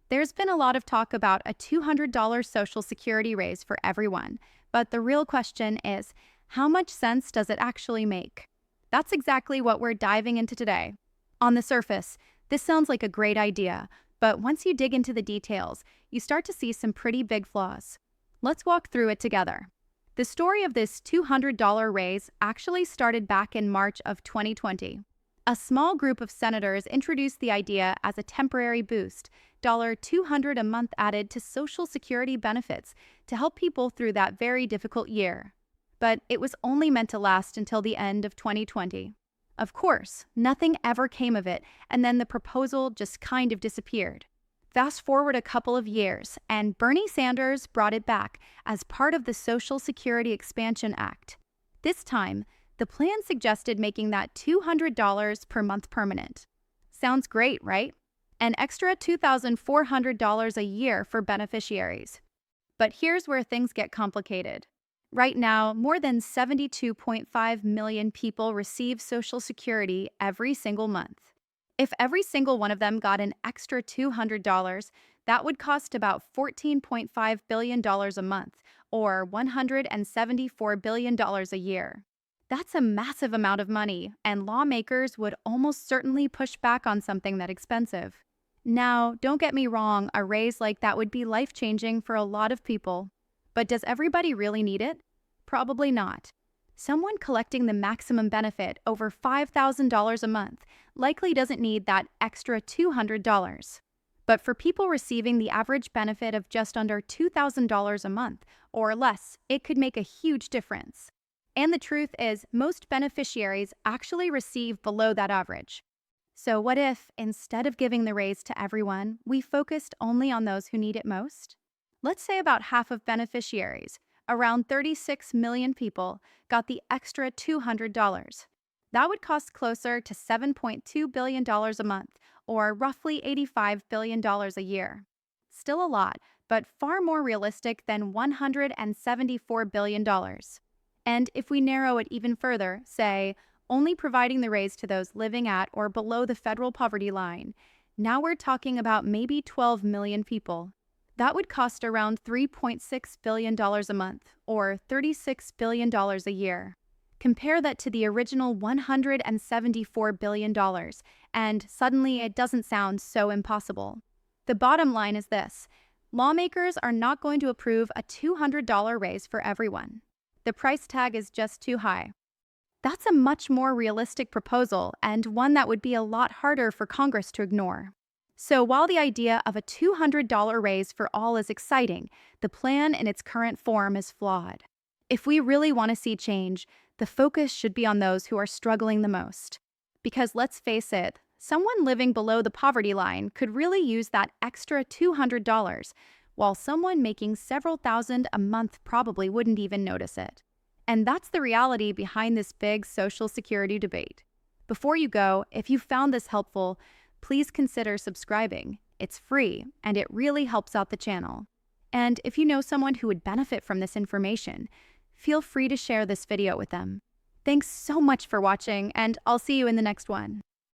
There's been a lot of talk about a $200 Social Security raise for everyone, but the real question is, how much sense does it actually make? That's exactly what we're diving into today. On the surface, this sounds like a great idea, but once you dig into the details, you start to see some pretty big flaws. Let's walk through it together. The story of this $200 raise actually started back in March of 2020. A small group of senators introduced the idea as a temporary boost, $200 a month added to Social Security benefits to help people through that very difficult year. But it was only meant to last until the end of 2020. Of course, nothing ever came of it, and then the proposal just kind of disappeared. Fast forward a couple of years, and Bernie Sanders brought it back as part of the Social Security Expansion Act. This time, the plan suggested making that $200 per month permanent. Sounds great, right? An extra $2,400 a year for beneficiaries. But here's where things get complicated. Right now, more than 72.5 million people receive Social Security every single month. If every single one of them got an extra $200, that would cost about $14.5 billion a month, or $174 billion a year. That's a massive amount of money, and lawmakers would almost certainly push back on something that expensive. Now, don't get me wrong, a raise like that would be life-changing for a lot of people. But does everybody really need it? Probably not. Someone collecting the maximum benefit over $5,000 a month likely doesn't need that extra $200. But for people receiving the average benefit of just under $2,000 a month or less, it could make a huge difference. And the truth is, most beneficiaries actually receive below that average. So what if, instead of giving the raise to everyone, we focused only on those who need it most? Let's say about half of beneficiaries, around 36 million people, got the extra $200. That would cost closer to $7.2 billion a month, or roughly $85 billion a year. Still a lot, but far more realistic than $174 billion. And if we narrow it even further, say, only providing the raise to those living at or below the federal poverty line, now we're talking about maybe 12 million people. That would cost around $3.6 billion a month, or $36 billion a year. Compare that to the original $174 billion, and suddenly it doesn't sound so impossible. The bottom line is this: lawmakers are not going to approve a $200 raise for everyone. The price tag is just too high. That's a much more realistic proposal, and one that would be a lot harder for Congress to ignore. So while the idea of a $200 raise for all is exciting, the plan in its current form is flawed. If we really want to see change, the focus should be on those who are struggling the most. Because let's face it, someone living below the poverty line could really use that extra $200, while someone making several thousand a month probably wouldn't even notice it. And that's the reality behind this big Social Security debate. Before you go, if you found this helpful, please consider subscribing. It's free, and it really helps out the channel. And if you know someone who would benefit from this information, feel free to share this video with them. Thanks so much for watching, and I'll see you in the next one.